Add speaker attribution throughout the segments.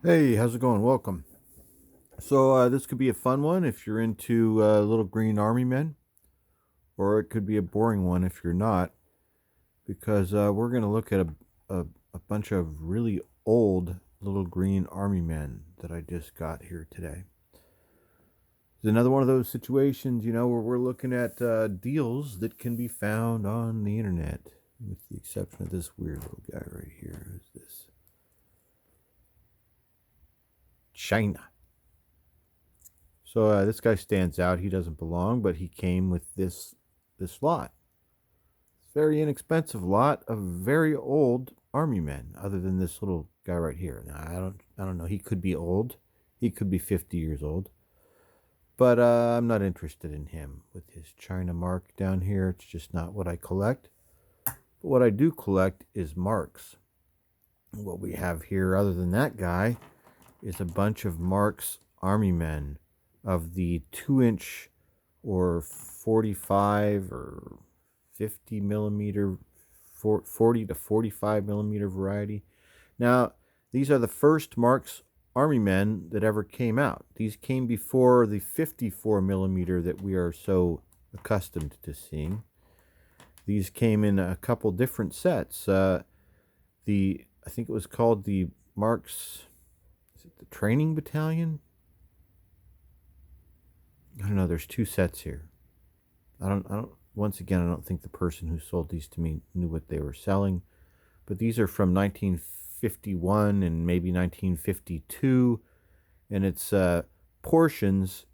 Speaker 1: Hey, how's it going? Welcome. So this could be a fun one if you're into little green army men, or it could be a boring one if you're not, because we're going to look at a bunch of really old little green army men that I just got here today. It's another one of those situations, where we're looking at deals that can be found on the internet, with the exception of this weird little guy right here. Who's this? China. So this guy stands out. He doesn't belong, but he came with this lot. It's a very inexpensive lot of very old army men. Other than this little guy right here. Now I don't know. He could be old. He could be 50 years old. But I'm not interested in him with his China mark down here. It's just not what I collect. But what I do collect is Marx. What we have here, other than that guy, is a bunch of Marx army men of the 2-inch or 45 or 50 millimeter, 40 to 45 millimeter variety. Now, these are the first Marx army men that ever came out. These came before the 54 millimeter that we are so accustomed to seeing. These came in a couple different sets. I think it was called the Marx, is it the Training Battalion? I don't know. There's two sets here. Once again, I don't think the person who sold these to me knew what they were selling, but these are from 1951 and maybe 1952, and it's portions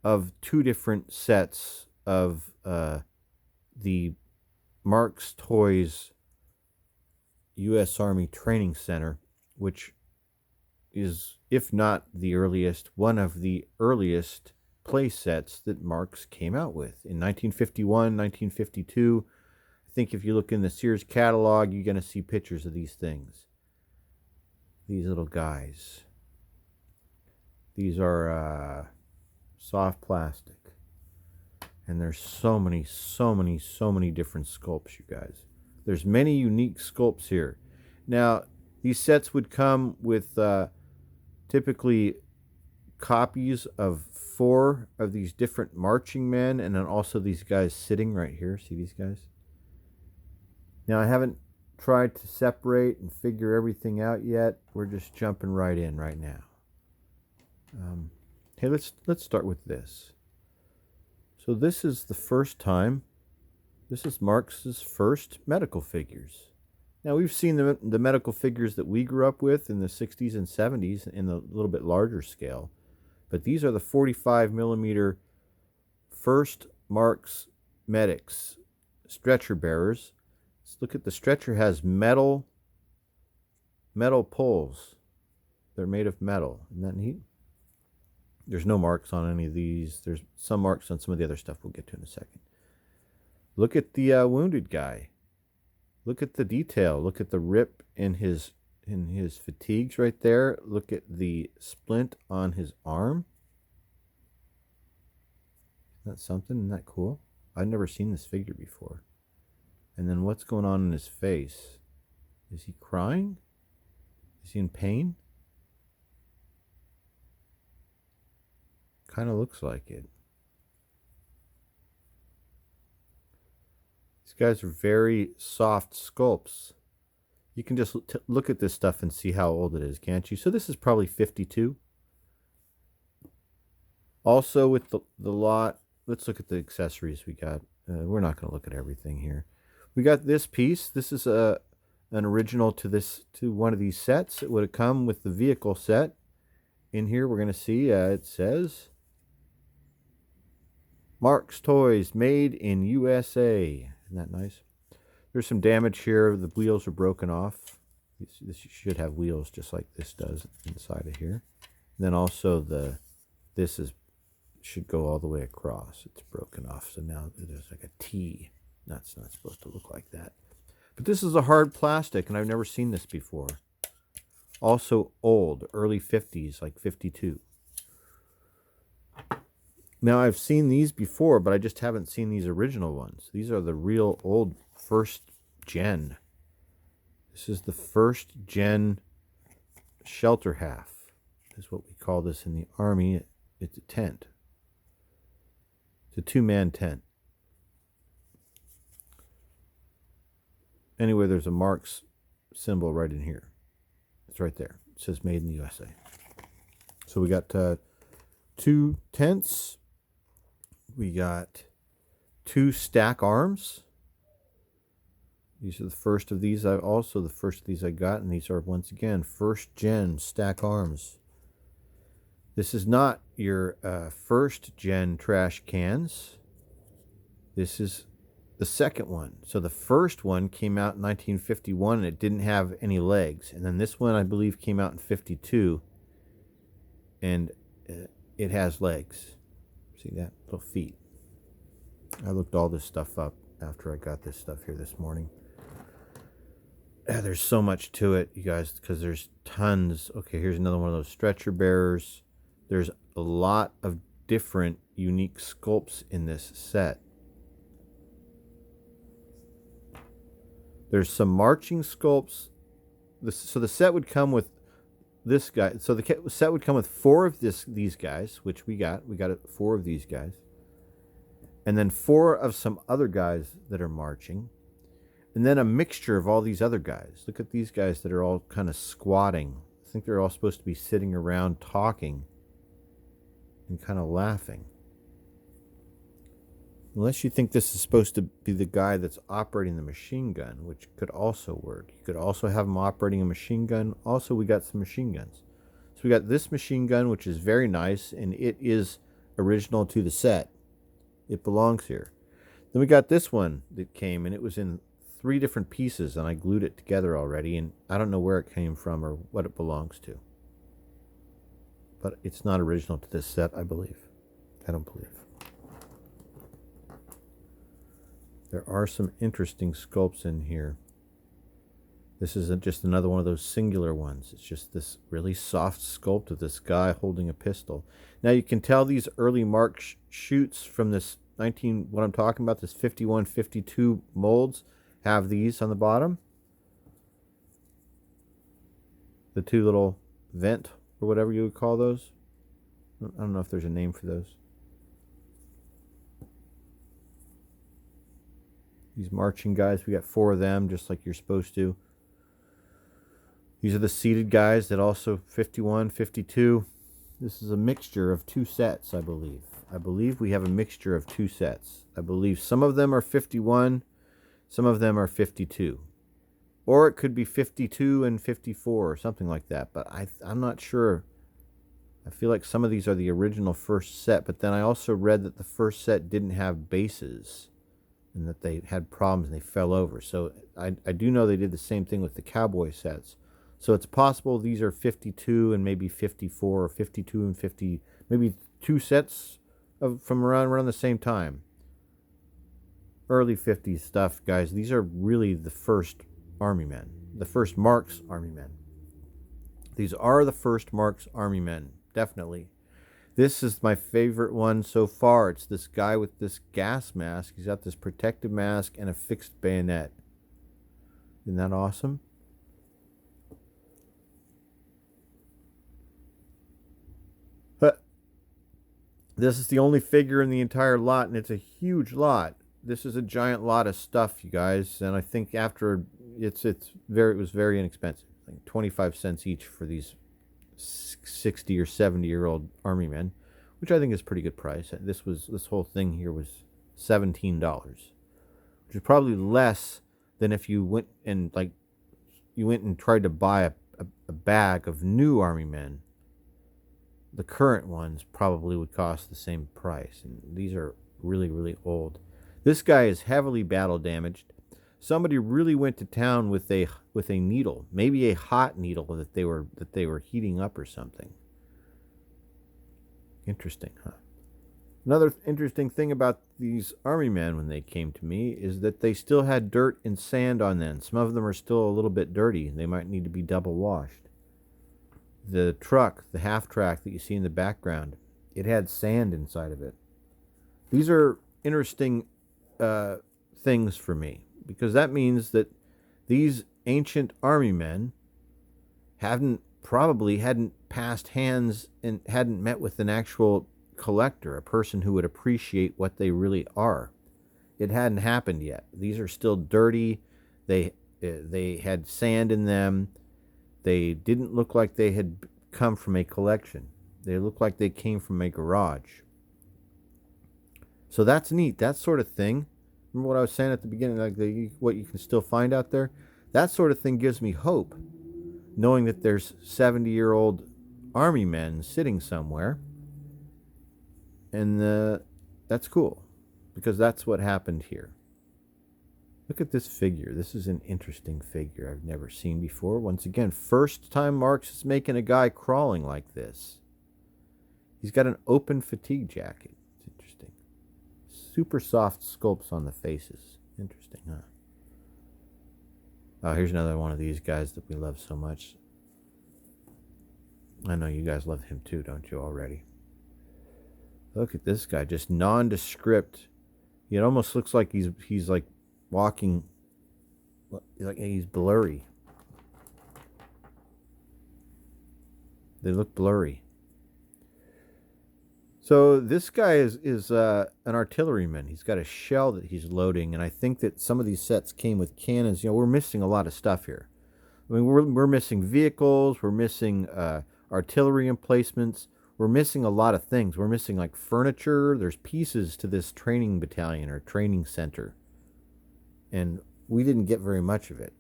Speaker 1: of two different sets of the Marx Toys U.S. Army Training Center, which is, if not the earliest, one of the earliest play sets that Marx came out with in 1951, 1952. I think if you look in the Sears catalog, you're going to see pictures of these things. These little guys. These are soft plastic. And there's so many different sculpts, you guys. There's many unique sculpts here. Now, these sets would come with typically copies of 4 of these different marching men, and then also these guys sitting right here. See these guys? Now, I haven't tried to separate and figure everything out yet. We're just jumping right in right now. Hey, let's start with this. So this is the first time. This is Marx's first medical figures. Now, we've seen the medical figures that we grew up with in the 60s and 70s in a little bit larger scale. But these are the 45 millimeter first Marx medics, stretcher bearers. Let's look at the stretcher. Has metal poles. They're made of metal. Isn't that neat? There's no marks on any of these. There's some marks on some of the other stuff we'll get to in a second. Look at the wounded guy. Look at the detail. Look at the rip in his fatigues right there. Look at the splint on his arm. Isn't that something? Isn't that cool? I've never seen this figure before. And then what's going on in his face? Is he crying? Is he in pain? Kind of looks like it. These guys are very soft sculpts. You can just look at this stuff and see how old it is, can't you? So this is probably 52. Also with the lot, let's look at the accessories we got. We're not going to look at everything here. We got this piece. This is an original to one of these sets. It would have come with the vehicle set. In here we're going to see it says Marx Toys, made in USA. Isn't that nice? There's some damage here. The wheels are broken off. This should have wheels just like this does inside of here. And then also this should go all the way across. It's broken off. So now there's like a T. That's not supposed to look like that. But this is a hard plastic, and I've never seen this before. Also old, early 50s, like 52. Now, I've seen these before, but I just haven't seen these original ones. These are the real old first gen. This is the first gen shelter half. is what we call this in the Army. It's a tent. It's a two-man tent. Anyway, there's a Marx symbol right in here. It's right there. It says made in the USA. So we got 2 tents. We got 2 stack arms. These are the first of these. The first of these I got, and these are once again first gen stack arms. This is not your first gen trash cans. This is the second one. So the first one came out in 1951 and it didn't have any legs. And then this one, I believe, came out in 52 and it has legs. See that? Little feet. I looked all this stuff up after I got this stuff here this morning. There's so much to it, you guys, because there's tons. Okay, here's another one of those stretcher bearers. There's a lot of different unique sculpts in this set. There's some marching sculpts. So the set would come with this guy. So the set would come with 4 of these guys, which we got. We got 4 of these guys. And then 4 of some other guys that are marching. And then a mixture of all these other guys. Look at these guys that are all kind of squatting. I think they're all supposed to be sitting around talking and kind of laughing. Unless you think this is supposed to be the guy that's operating the machine gun, which could also work. You could also have him operating a machine gun. Also, we got some machine guns. So we got this machine gun, which is very nice, and it is original to the set. It belongs here. Then we got this one that came, and it was in 3 different pieces, and I glued it together already, and I don't know where it came from or what it belongs to. But it's not original to this set, I believe. I don't believe. There are some interesting sculpts in here. This isn't just another one of those singular ones. It's just this really soft sculpt of this guy holding a pistol. Now you can tell these early Marx shoots from this what I'm talking about, this 51, 52 molds, have these on the bottom. The 2 little vent, or whatever you would call those. I don't know if there's a name for those. These marching guys, we got 4 of them, just like you're supposed to. These are the seated guys that also 51, 52. This is a mixture of 2 sets, I believe. I believe we have a mixture of 2 sets. I believe some of them are 51, some of them are 52. Or it could be 52 and 54 or something like that, but I'm not sure. I feel like some of these are the original first set, but then I also read that the first set didn't have bases and that they had problems and they fell over. So I do know they did the same thing with the cowboy sets. So it's possible these are 52 and maybe 54, or 52 and 50, maybe 2 sets from around the same time. Early 50s stuff, guys. These are really the first Army men, the first Marx Army men. These are the first Marx Army men, definitely. This is my favorite one so far. It's this guy with this gas mask. He's got this protective mask and a fixed bayonet. Isn't that awesome? This is the only figure in the entire lot, and it's a huge lot. This is a giant lot of stuff, you guys, and I think after it was very inexpensive, like 25 cents each for these 60 or 70-year-old Army men, which I think is a pretty good price. This whole thing here was $17, which is probably less than if you went and tried to buy a bag of new Army men. The current ones probably would cost the same price, and these are really, really old. This guy is heavily battle damaged. Somebody really went to town with a needle, maybe a hot needle that they were heating up or something. Interesting, huh? Another interesting thing about these Army men when they came to me is that they still had dirt and sand on them. Some of them are still a little bit dirty. They might need to be double washed. The truck, the half-track that you see in the background, it had sand inside of it. These are interesting things for me, because that means that these ancient Army men hadn't probably hadn't passed hands and hadn't met with an actual collector, a person who would appreciate what they really are. It hadn't happened yet. These are still dirty. They had sand in them. They didn't look like they had come from a collection. They looked like they came from a garage. So that's neat. That sort of thing. Remember what I was saying at the beginning, like what you can still find out there? That sort of thing gives me hope, knowing that there's 70-year-old army men sitting somewhere. And that's cool, because that's what happened here. Look at this figure. This is an interesting figure I've never seen before. Once again, first time Marx is making a guy crawling like this. He's got an open fatigue jacket. It's interesting. Super soft sculpts on the faces. Interesting, huh? Oh, here's another one of these guys that we love so much. I know you guys love him too, don't you already? Look at this guy, just nondescript. It almost looks like he's like walking, like he's blurry. They look blurry. So this guy is an artilleryman. He's got a shell that he's loading, and I think that some of these sets came with cannons. We're missing a lot of stuff here. I mean, we're missing vehicles. We're missing artillery emplacements. We're missing a lot of things. We're missing like furniture. There's pieces to this training battalion or training center, and we didn't get very much of it.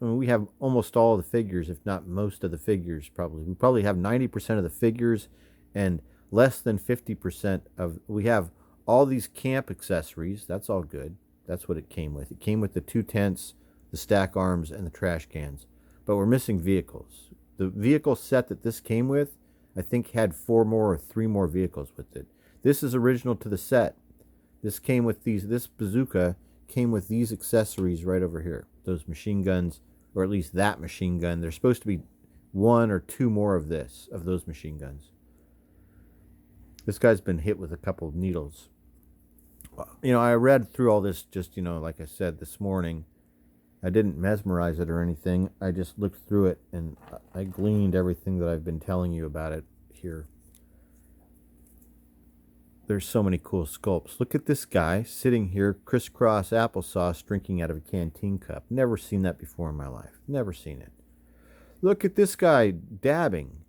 Speaker 1: We have almost all of the figures, if not most of the figures. We probably have 90% of the figures, and less than 50% of. We have all these camp accessories. That's all good. That's what it came with. It came with the 2 tents, the stack arms, and the trash cans. But we're missing vehicles. The vehicle set that this came with, I think, had 4 more or 3 more vehicles with it. This is original to the set. This came with these. This bazooka came with these accessories right over here. Those machine guns, or at least that machine gun. There's supposed to be 1 or 2 more of those machine guns. This guy's been hit with a couple of needles. I read through all this just, like I said this morning. I didn't mesmerize it or anything. I just looked through it and I gleaned everything that I've been telling you about it here. There's so many cool sculpts. Look at this guy sitting here, crisscross applesauce, drinking out of a canteen cup. Never seen that before in my life. Never seen it. Look at this guy dabbing.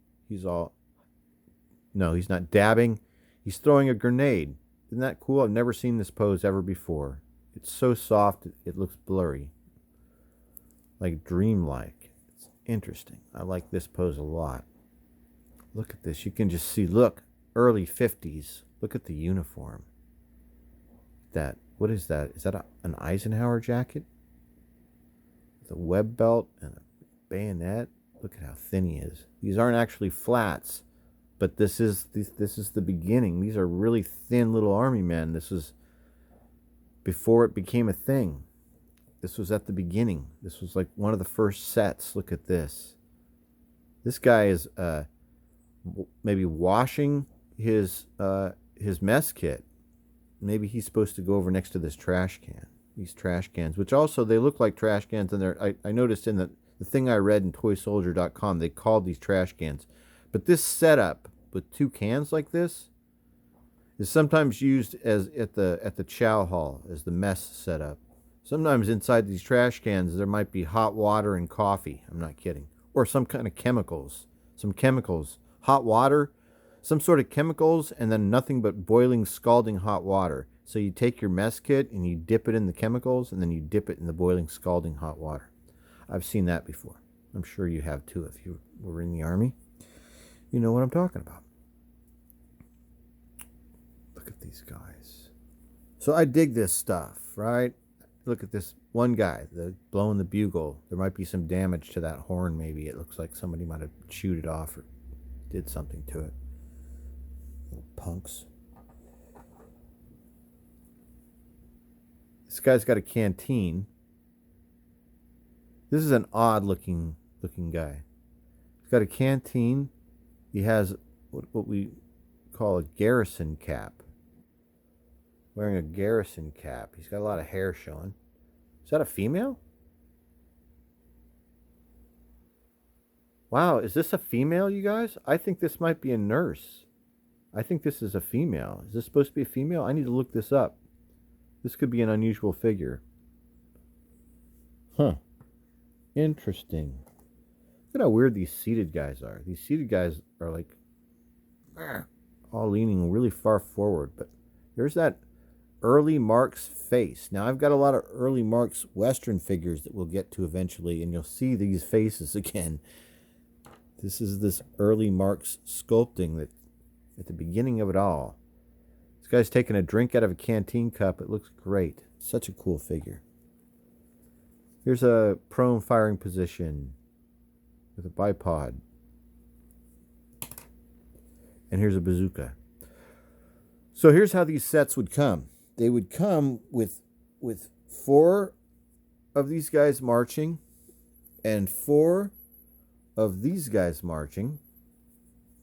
Speaker 1: No, he's not dabbing. He's throwing a grenade. Isn't that cool? I've never seen this pose ever before. It's so soft, it looks blurry. Like dreamlike. It's interesting. I like this pose a lot. Look at this. You can just see, look, early 50s. Look at the uniform. What is that? Is that an Eisenhower jacket? With a web belt and a bayonet? Look at how thin he is. These aren't actually flats. But this is the beginning. These are really thin little army men. This was before it became a thing. This was at the beginning. This was like one of the first sets. Look at this. This guy is maybe washing his mess kit. Maybe he's supposed to go over next to this trash can. These trash cans, which also they look like trash cans. And I noticed in the thing I read in ToySoldier.com, they called these trash cans. But this setup with 2 cans like this is sometimes used as at the chow hall as the mess setup. Sometimes inside these trash cans there might be hot water and coffee. I'm not kidding. Or some kind of chemicals. Some chemicals. Hot water, some sort of chemicals, and then nothing but boiling, scalding hot water. So you take your mess kit and you dip it in the chemicals, and then you dip it in the boiling, scalding hot water. I've seen that before. I'm sure you have too if you were in the army. You know what I'm talking about. Look at these guys. So I dig this stuff, right? Look at this one guy, blowing the bugle. There might be some damage to that horn, maybe. It looks like somebody might have chewed it off or did something to it. Little punks. This guy's got a canteen. This is an odd looking guy. He's got a canteen. He has what we call a garrison cap. Wearing a garrison cap. He's got a lot of hair showing. Is that a female? Wow, is this a female, you guys? I think this might be a nurse. I think this is a female. Is this supposed to be a female? I need to look this up. This could be an unusual figure. Huh. Interesting. Look at how weird these seated guys are. These seated guys are like all leaning really far forward. But there's that early Marx face. Now, I've got a lot of early Marx Western figures that we'll get to eventually, and you'll see these faces again. This is this early Marx sculpting that at the beginning of it all. This guy's taking a drink out of a canteen cup. It looks great. Such a cool figure. Here's a prone firing position with a bipod. And here's a bazooka. So here's how these sets would come. They would come with 4 of these guys marching and 4 of these guys marching.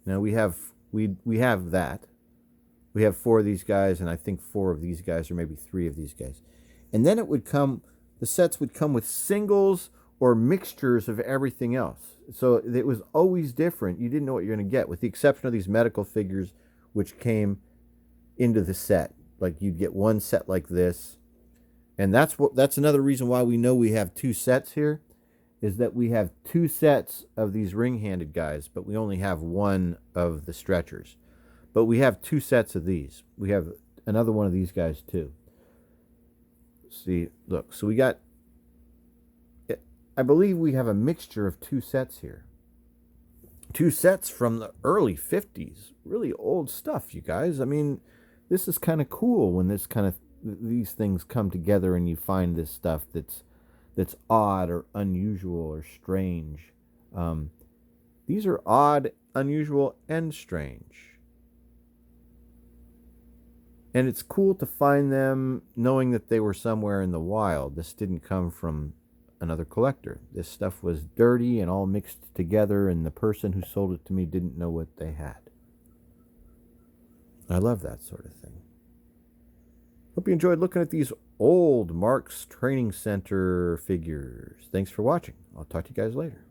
Speaker 1: Now we have that. We have 4 of these guys, and I think 4 of these guys, or maybe 3 of these guys. And then the sets would come with singles or mixtures of everything else. So it was always different. You didn't know what you're going to get, with the exception of these medical figures, which came into the set. Like, you'd get one set like this. And that's another reason why we know we have 2 sets here, is that we have 2 sets of these ring-handed guys, but we only have 1 of the stretchers. But we have 2 sets of these. We have another one of these guys too. See, look, so we got, I believe we have a mixture of 2 sets here. 2 sets from the early 50s. Really old stuff, you guys. I mean, this is kind of cool when these things come together and you find this stuff that's odd or unusual or strange. These are odd, unusual, and strange. And it's cool to find them knowing that they were somewhere in the wild. This didn't come from another collector. This stuff was dirty and all mixed together, and the person who sold it to me didn't know what they had. I love that sort of thing. Hope you enjoyed looking at these old Marx Training Center figures. Thanks for watching. I'll talk to you guys later.